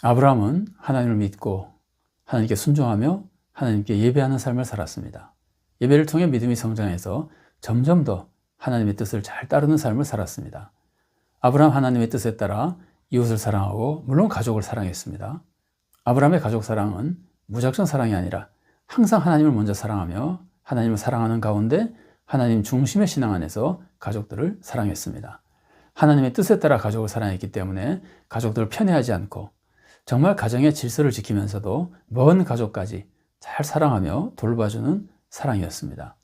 아브라함은 하나님을 믿고 하나님께 순종하며 하나님께 예배하는 삶을 살았습니다. 예배를 통해 믿음이 성장해서 점점 더 하나님의 뜻을 잘 따르는 삶을 살았습니다. 아브라함 하나님의 뜻에 따라 이웃을 사랑하고 물론 가족을 사랑했습니다. 아브라함의 가족 사랑은 무작정 사랑이 아니라 항상 하나님을 먼저 사랑하며 하나님을 사랑하는 가운데 하나님 중심의 신앙 안에서 가족들을 사랑했습니다. 하나님의 뜻에 따라 가족을 사랑했기 때문에 가족들을 편애하지 않고 정말 가정의 질서를 지키면서도 먼 가족까지 잘 사랑하며 돌봐주는 사랑이었습니다.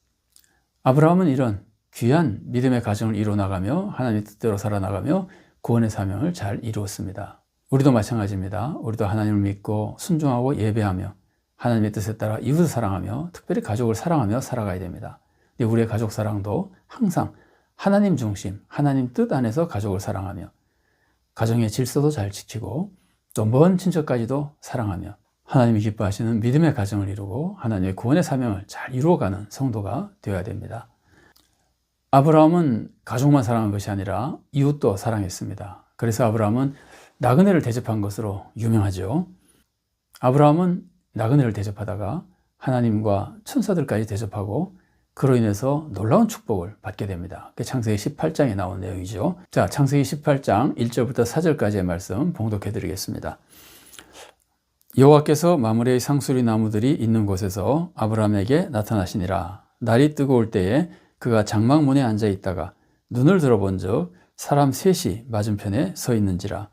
아브라함은 이런 귀한 믿음의 가정을 이루어나가며 하나님의 뜻대로 살아나가며 구원의 사명을 잘 이루었습니다. 우리도 마찬가지입니다. 우리도 하나님을 믿고 순종하고 예배하며 하나님의 뜻에 따라 이웃을 사랑하며 특별히 가족을 사랑하며 살아가야 됩니다. 근데 우리의 가족 사랑도 항상 하나님 중심, 하나님 뜻 안에서 가족을 사랑하며 가정의 질서도 잘 지키고 또 먼 친척까지도 사랑하며 하나님이 기뻐하시는 믿음의 가정을 이루고 하나님의 구원의 사명을 잘 이루어가는 성도가 되어야 됩니다. 아브라함은 가족만 사랑한 것이 아니라 이웃도 사랑했습니다. 그래서 아브라함은 나그네를 대접한 것으로 유명하죠. 아브라함은 나그네를 대접하다가 하나님과 천사들까지 대접하고 그로 인해서 놀라운 축복을 받게 됩니다. 창세기 18장에 나온 내용이죠. 자, 창세기 18장 1절부터 4절까지의 말씀 봉독해 드리겠습니다. 여호와께서 마므레의 상수리 나무들이 있는 곳에서 아브라함에게 나타나시니라. 날이 뜨거울 때에 그가 장막문에 앉아 있다가 눈을 들어본즉 사람 셋이 맞은편에 서 있는지라.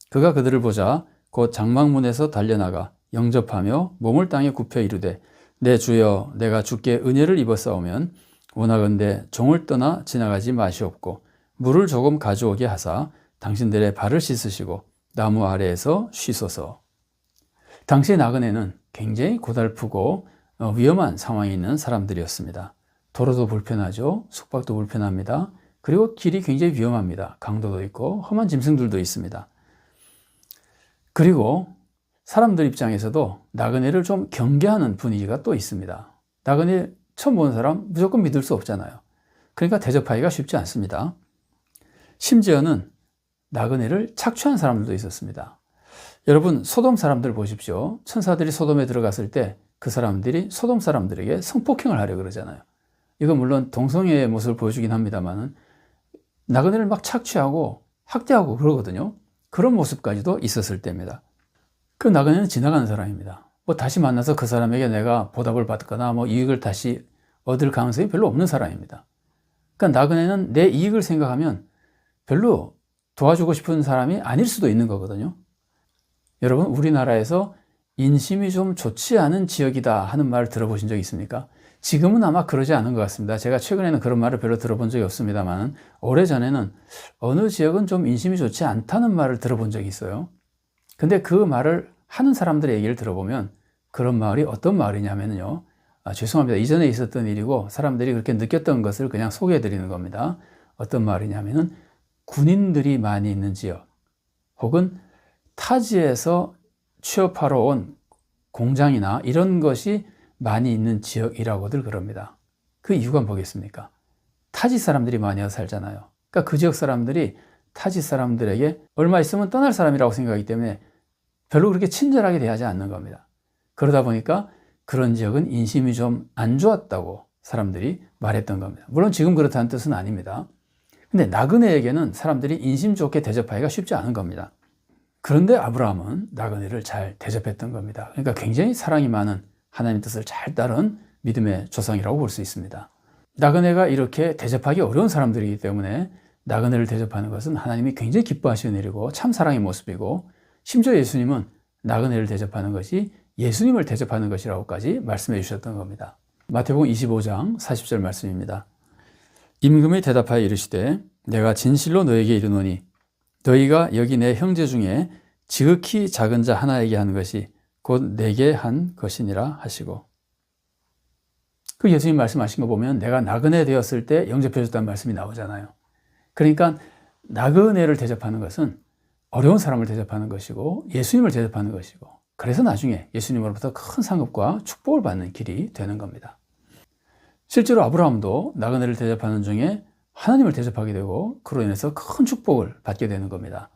그가 그들을 보자 곧 장막문에서 달려나가 영접하며 몸을 땅에 굽혀 이르되 내 주여 내가 주께 은혜를 입었사오면 원하건대 종을 떠나 지나가지 마시옵고 물을 조금 가져오게 하사 당신들의 발을 씻으시고 나무 아래에서 쉬소서. 당시 나그네는 굉장히 고달프고 위험한 상황에 있는 사람들이었습니다. 도로도 불편하죠. 숙박도 불편합니다. 그리고 길이 굉장히 위험합니다. 강도도 있고 험한 짐승들도 있습니다. 그리고 사람들 입장에서도 나그네를 좀 경계하는 분위기가 또 있습니다. 나그네 처음 보는 사람 무조건 믿을 수 없잖아요. 그러니까 대접하기가 쉽지 않습니다. 심지어는 나그네를 착취한 사람들도 있었습니다. 여러분, 소돔 사람들 보십시오. 천사들이 소돔에 들어갔을 때 그 사람들이 소돔 사람들에게 성폭행을 하려고 그러잖아요. 이건 물론 동성애의 모습을 보여주긴 합니다만 나그네를 막 착취하고 학대하고 그러거든요. 그런 모습까지도 있었을 때입니다. 그 나그네는 지나가는 사람입니다. 다시 만나서 그 사람에게 내가 보답을 받거나 이익을 다시 얻을 가능성이 별로 없는 사람입니다. 그러니까 나그네는 내 이익을 생각하면 별로 도와주고 싶은 사람이 아닐 수도 있는 거거든요. 여러분, 우리나라에서 인심이 좀 좋지 않은 지역이다 하는 말을 들어보신 적 있습니까? 지금은 아마 그러지 않은 것 같습니다. 제가 최근에는 그런 말을 별로 들어본 적이 없습니다만 오래전에는 어느 지역은 좀 인심이 좋지 않다는 말을 들어본 적이 있어요. 근데 그 말을 하는 사람들의 얘기를 들어보면 그런 마을이 어떤 마을이냐면요. 죄송합니다. 이전에 있었던 일이고 사람들이 그렇게 느꼈던 것을 그냥 소개해 드리는 겁니다. 어떤 마을이냐면은 군인들이 많이 있는 지역 혹은 타지에서 취업하러 온 공장이나 이런 것이 많이 있는 지역이라고들 그럽니다. 그 이유가 뭐겠습니까? 타지 사람들이 많이 와서 살잖아요. 그러니까 그 지역 사람들이 타지 사람들에게 얼마 있으면 떠날 사람이라고 생각하기 때문에 별로 그렇게 친절하게 대하지 않는 겁니다. 그러다 보니까 그런 지역은 인심이 좀 안 좋았다고 사람들이 말했던 겁니다. 물론 지금 그렇다는 뜻은 아닙니다. 근데 나그네에게는 사람들이 인심 좋게 대접하기가 쉽지 않은 겁니다. 그런데 아브라함은 나그네를 잘 대접했던 겁니다. 그러니까 굉장히 사랑이 많은 하나님의 뜻을 잘 따른 믿음의 조상이라고 볼 수 있습니다. 나그네가 이렇게 대접하기 어려운 사람들이기 때문에 나그네를 대접하는 것은 하나님이 굉장히 기뻐하시는 일이고 참 사랑의 모습이고 심지어 예수님은 나그네를 대접하는 것이 예수님을 대접하는 것이라고까지 말씀해 주셨던 겁니다. 마태복음 25장 40절 말씀입니다. 임금이 대답하여 이르시되 내가 진실로 너에게 이르노니 너희가 여기 내 형제 중에 지극히 작은 자 하나에게 한 것이 곧 내게 한 것이니라 하시고 그 예수님 말씀하신 거 보면 내가 나그네 되었을 때 영접해 줬다는 말씀이 나오잖아요. 그러니까 나그네를 대접하는 것은 어려운 사람을 대접하는 것이고 예수님을 대접하는 것이고 그래서 나중에 예수님으로부터 큰 상급과 축복을 받는 길이 되는 겁니다. 실제로 아브라함도 나그네를 대접하는 중에 하나님을 대접하게 되고 그로 인해서 큰 축복을 받게 되는 겁니다.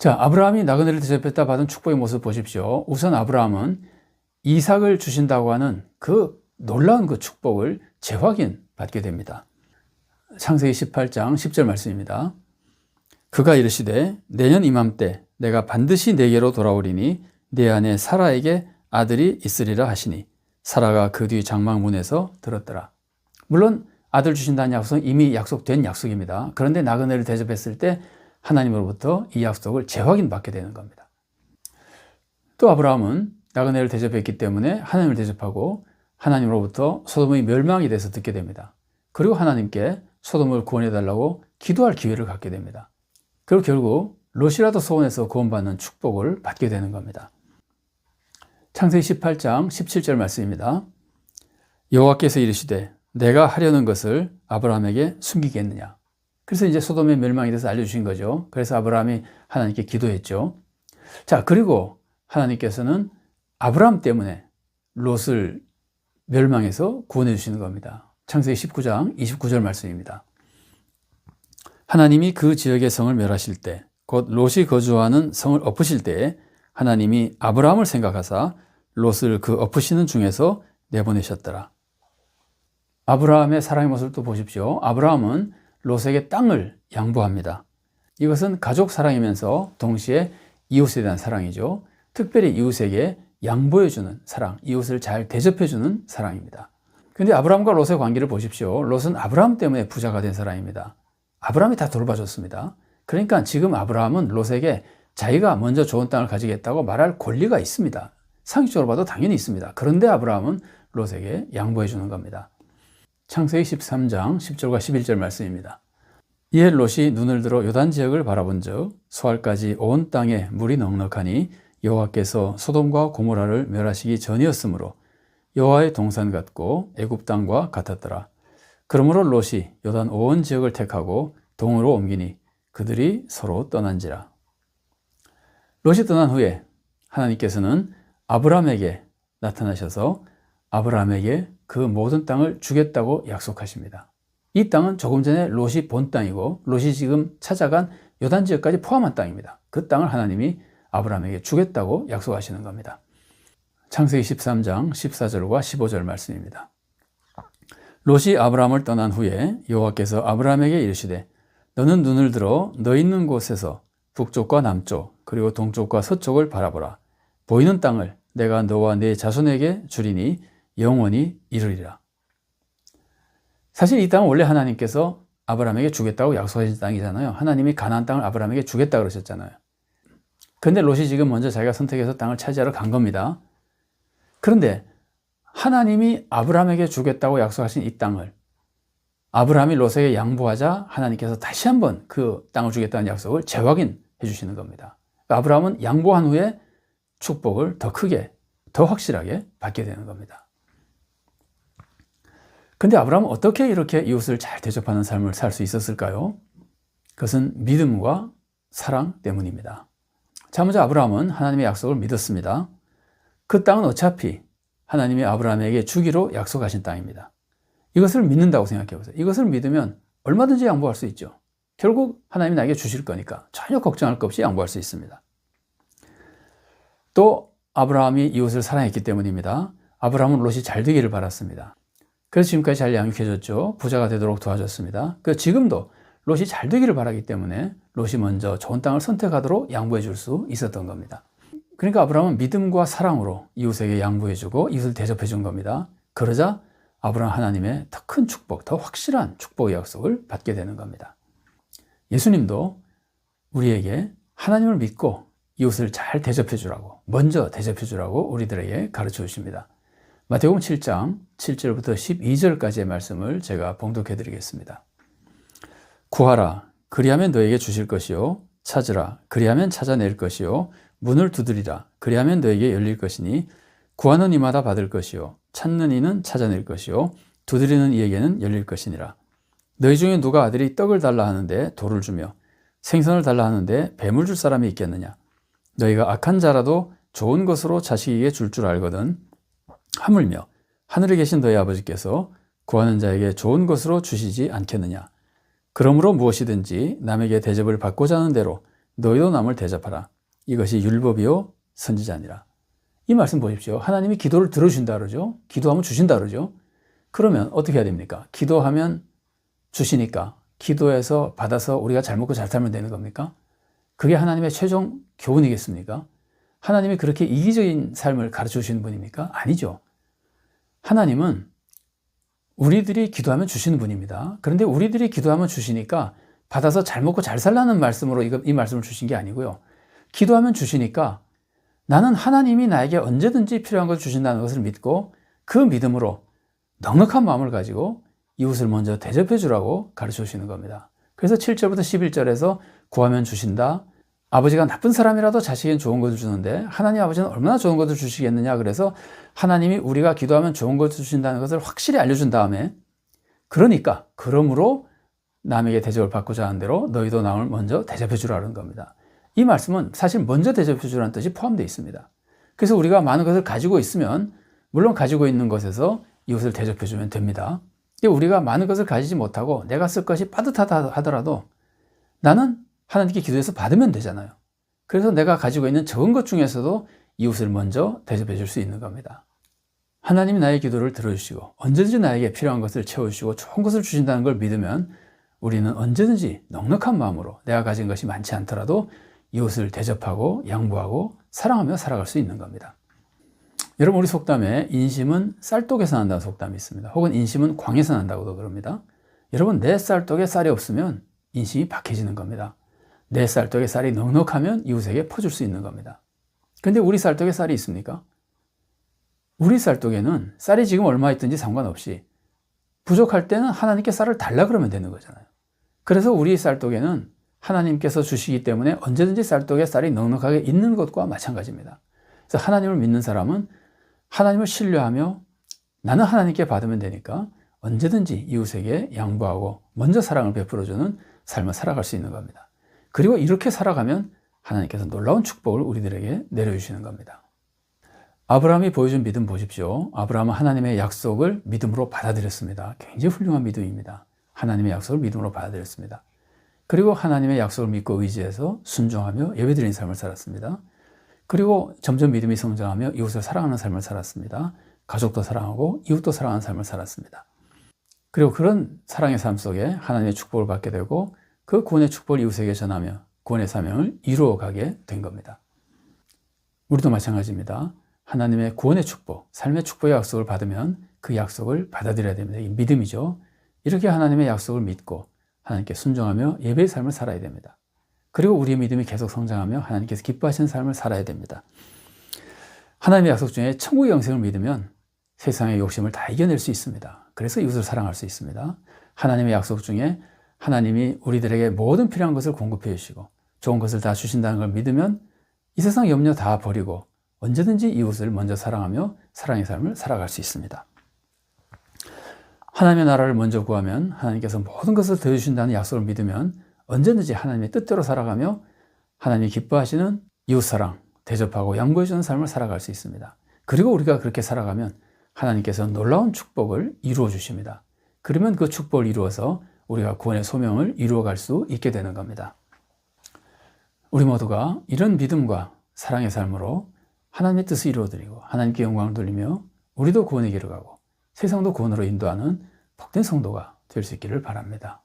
자, 아브라함이 나그네를 대접했다 받은 축복의 모습 보십시오. 우선 아브라함은 이삭을 주신다고 하는 그 놀라운 그 축복을 재확인 받게 됩니다. 창세기 18장 10절 말씀입니다. 그가 이르시되 내년 이맘때 내가 반드시 내게로 돌아오리니 내 아내 사라에게 아들이 있으리라 하시니 사라가 그 뒤 장막문에서 들었더라. 물론 아들 주신다는 약속은 이미 약속된 약속입니다. 그런데 나그네를 대접했을 때 하나님으로부터 이 약속을 재확인 받게 되는 겁니다. 또 아브라함은 나그네를 대접했기 때문에 하나님을 대접하고 하나님으로부터 소돔의 멸망에 대해서 듣게 됩니다. 그리고 하나님께 소돔을 구원해달라고 기도할 기회를 갖게 됩니다. 그리고 결국 롯이라도 소원해서 구원받는 축복을 받게 되는 겁니다. 창세기 18장 17절 말씀입니다. 여호와께서 이르시되 내가 하려는 것을 아브라함에게 숨기겠느냐. 그래서 이제 소돔의 멸망에 대해서 알려주신 거죠. 그래서 아브라함이 하나님께 기도했죠. 자, 그리고 하나님께서는 아브라함 때문에 롯을 멸망해서 구원해 주시는 겁니다. 창세기 19장 29절 말씀입니다. 하나님이 그 지역의 성을 멸하실 때, 곧 롯이 거주하는 성을 엎으실 때에 하나님이 아브라함을 생각하사 롯을 그 엎으시는 중에서 내보내셨더라. 아브라함의 사랑의 모습을 또 보십시오. 아브라함은 롯에게 땅을 양보합니다. 이것은 가족 사랑이면서 동시에 이웃에 대한 사랑이죠. 특별히 이웃에게 양보해주는 사랑, 이웃을 잘 대접해주는 사랑입니다. 그런데 아브라함과 롯의 관계를 보십시오. 롯은 아브라함 때문에 부자가 된 사람입니다. 아브라함이 다 돌봐줬습니다. 그러니까 지금 아브라함은 롯에게 자기가 먼저 좋은 땅을 가지겠다고 말할 권리가 있습니다. 상식적으로 봐도 당연히 있습니다. 그런데 아브라함은 롯에게 양보해 주는 겁니다. 창세기 13장 10절과 11절 말씀입니다. 이에 롯이 눈을 들어 요단 지역을 바라본즉 소알까지 온 땅에 물이 넉넉하니 여호와께서 소돔과 고모라를 멸하시기 전이었으므로 여호와의 동산 같고 애굽 땅과 같았더라. 그러므로 롯이 요단 온 지역을 택하고 동으로 옮기니 그들이 서로 떠난지라. 롯이 떠난 후에 하나님께서는 아브라함에게 나타나셔서 아브라함에게 그 모든 땅을 주겠다고 약속하십니다. 이 땅은 조금 전에 롯이 본 땅이고 롯이 지금 찾아간 요단 지역까지 포함한 땅입니다. 그 땅을 하나님이 아브라함에게 주겠다고 약속하시는 겁니다. 창세기 13장 14절과 15절 말씀입니다. 롯이 아브라함을 떠난 후에 여호와께서 아브라함에게 이르시되 너는 눈을 들어 너 있는 곳에서 북쪽과 남쪽 그리고 동쪽과 서쪽을 바라보라. 보이는 땅을 내가 너와 네 자손에게 주리니 영원히 이르리라. 사실 이 땅은 원래 하나님께서 아브라함에게 주겠다고 약속하신 땅이잖아요. 하나님이 가나안 땅을 아브라함에게 주겠다 그러셨잖아요. 그런데 롯이 지금 먼저 자기가 선택해서 땅을 차지하러 간 겁니다. 그런데 하나님이 아브라함에게 주겠다고 약속하신 이 땅을 아브라함이 롯에게 양보하자 하나님께서 다시 한번 그 땅을 주겠다는 약속을 재확인해 주시는 겁니다. 아브라함은 양보한 후에 축복을 더 크게, 더 확실하게 받게 되는 겁니다. 근데 아브라함은 어떻게 이렇게 이웃을 잘 대접하는 삶을 살 수 있었을까요? 그것은 믿음과 사랑 때문입니다. 자, 먼저 아브라함은 하나님의 약속을 믿었습니다. 그 땅은 어차피 하나님이 아브라함에게 주기로 약속하신 땅입니다. 이것을 믿는다고 생각해 보세요. 이것을 믿으면 얼마든지 양보할 수 있죠. 결국 하나님이 나에게 주실 거니까 전혀 걱정할 것 없이 양보할 수 있습니다. 또 아브라함이 이웃을 사랑했기 때문입니다. 아브라함은 롯이 잘 되기를 바랐습니다. 그래서 지금까지 잘 양육해줬죠. 부자가 되도록 도와줬습니다. 지금도 롯이 잘 되기를 바라기 때문에 롯이 먼저 좋은 땅을 선택하도록 양보해 줄 수 있었던 겁니다. 그러니까 아브라함은 믿음과 사랑으로 이웃에게 양보해주고 이웃을 대접해 준 겁니다. 그러자 아브라함 하나님의 더 큰 축복, 더 확실한 축복의 약속을 받게 되는 겁니다. 예수님도 우리에게 하나님을 믿고 이웃을 잘 대접해 주라고, 먼저 대접해 주라고 우리들에게 가르쳐 주십니다. 마태복음 7장 7절부터 12절까지의 말씀을 제가 봉독해 드리겠습니다. 구하라, 그리하면 너에게 주실 것이요. 찾으라, 그리하면 찾아낼 것이요. 문을 두드리라, 그리하면 너에게 열릴 것이니 구하는 이마다 받을 것이요. 찾는 이는 찾아낼 것이요. 두드리는 이에게는 열릴 것이니라. 너희 중에 누가 아들이 떡을 달라 하는데 돌을 주며 생선을 달라 하는데 뱀을 줄 사람이 있겠느냐. 너희가 악한 자라도 좋은 것으로 자식에게 줄 줄 알거든. 하물며 하늘에 계신 너희 아버지께서 구하는 자에게 좋은 것으로 주시지 않겠느냐. 그러므로 무엇이든지 남에게 대접을 받고자 하는 대로 너희도 남을 대접하라. 이것이 율법이요 선지자니라. 이 말씀 보십시오. 하나님이 기도를 들어주신다 그러죠. 기도하면 주신다 그러죠. 그러면 어떻게 해야 됩니까? 기도하면 주시니까 기도해서 받아서 우리가 잘 먹고 잘 살면 되는 겁니까? 그게 하나님의 최종 교훈이겠습니까? 하나님이 그렇게 이기적인 삶을 가르쳐 주시는 분입니까? 아니죠. 하나님은 우리들이 기도하면 주시는 분입니다. 그런데 우리들이 기도하면 주시니까 받아서 잘 먹고 잘 살라는 말씀으로 이 말씀을 주신 게 아니고요. 기도하면 주시니까 나는 하나님이 나에게 언제든지 필요한 것을 주신다는 것을 믿고 그 믿음으로 넉넉한 마음을 가지고 이웃을 먼저 대접해 주라고 가르쳐 주시는 겁니다. 그래서 7절부터 11절에서 구하면 주신다. 아버지가 나쁜 사람이라도 자식에겐 좋은 것을 주는데 하나님 아버지는 얼마나 좋은 것을 주시겠느냐. 그래서 하나님이 우리가 기도하면 좋은 것을 주신다는 것을 확실히 알려준 다음에 그러니까 그러므로 남에게 대접을 받고자 하는 대로 너희도 남을 먼저 대접해 주라는 겁니다. 이 말씀은 사실 먼저 대접해 주라는 뜻이 포함되어 있습니다. 그래서 우리가 많은 것을 가지고 있으면 물론 가지고 있는 것에서 이웃을 대접해 주면 됩니다. 우리가 많은 것을 가지지 못하고 내가 쓸 것이 빠듯하다 하더라도 나는 하나님께 기도해서 받으면 되잖아요. 그래서 내가 가지고 있는 적은 것 중에서도 이웃을 먼저 대접해 줄 수 있는 겁니다. 하나님이 나의 기도를 들어주시고 언제든지 나에게 필요한 것을 채워주시고 좋은 것을 주신다는 걸 믿으면 우리는 언제든지 넉넉한 마음으로 내가 가진 것이 많지 않더라도 이웃을 대접하고 양보하고 사랑하며 살아갈 수 있는 겁니다. 여러분, 우리 속담에 인심은 쌀독에서 난다는 속담이 있습니다. 혹은 인심은 광에서 난다고도 그럽니다. 여러분, 내 쌀독에 쌀이 없으면 인심이 박해지는 겁니다. 내 쌀독에 쌀이 넉넉하면 이웃에게 퍼줄 수 있는 겁니다. 그런데 우리 쌀독에 쌀이 있습니까? 우리 쌀독에는 쌀이 지금 얼마 있든지 상관없이 부족할 때는 하나님께 쌀을 달라 그러면 되는 거잖아요. 그래서 우리 쌀독에는 하나님께서 주시기 때문에 언제든지 쌀독에 쌀이 넉넉하게 있는 것과 마찬가지입니다. 그래서 하나님을 믿는 사람은 하나님을 신뢰하며 나는 하나님께 받으면 되니까 언제든지 이웃에게 양보하고 먼저 사랑을 베풀어주는 삶을 살아갈 수 있는 겁니다. 그리고 이렇게 살아가면 하나님께서 놀라운 축복을 우리들에게 내려주시는 겁니다. 아브라함이 보여준 믿음 보십시오. 아브라함은 하나님의 약속을 믿음으로 받아들였습니다. 굉장히 훌륭한 믿음입니다. 하나님의 약속을 믿음으로 받아들였습니다. 그리고 하나님의 약속을 믿고 의지해서 순종하며 예배드리는 삶을 살았습니다. 그리고 점점 믿음이 성장하며 이웃을 사랑하는 삶을 살았습니다. 가족도 사랑하고 이웃도 사랑하는 삶을 살았습니다. 그리고 그런 사랑의 삶 속에 하나님의 축복을 받게 되고 그 구원의 축복을 이웃에게 전하며 구원의 사명을 이루어가게 된 겁니다. 우리도 마찬가지입니다. 하나님의 구원의 축복, 삶의 축복의 약속을 받으면 그 약속을 받아들여야 됩니다. 이 믿음이죠. 이렇게 하나님의 약속을 믿고 하나님께 순종하며 예배의 삶을 살아야 됩니다. 그리고 우리의 믿음이 계속 성장하며 하나님께서 기뻐하시는 삶을 살아야 됩니다. 하나님의 약속 중에 천국의 영생을 믿으면 세상의 욕심을 다 이겨낼 수 있습니다. 그래서 이웃을 사랑할 수 있습니다. 하나님의 약속 중에 하나님이 우리들에게 모든 필요한 것을 공급해 주시고 좋은 것을 다 주신다는 걸 믿으면 이 세상 염려 다 버리고 언제든지 이웃을 먼저 사랑하며 사랑의 삶을 살아갈 수 있습니다. 하나님의 나라를 먼저 구하면 하나님께서 모든 것을 더해주신다는 약속을 믿으면 언제든지 하나님의 뜻대로 살아가며 하나님이 기뻐하시는 이웃사랑, 대접하고 양보해주는 삶을 살아갈 수 있습니다. 그리고 우리가 그렇게 살아가면 하나님께서 놀라운 축복을 이루어 주십니다. 그러면 그 축복을 이루어서 우리가 구원의 소명을 이루어갈 수 있게 되는 겁니다. 우리 모두가 이런 믿음과 사랑의 삶으로 하나님의 뜻을 이루어드리고 하나님께 영광을 돌리며 우리도 구원의 길을 가고 세상도 구원으로 인도하는 복된 성도가 될 수 있기를 바랍니다.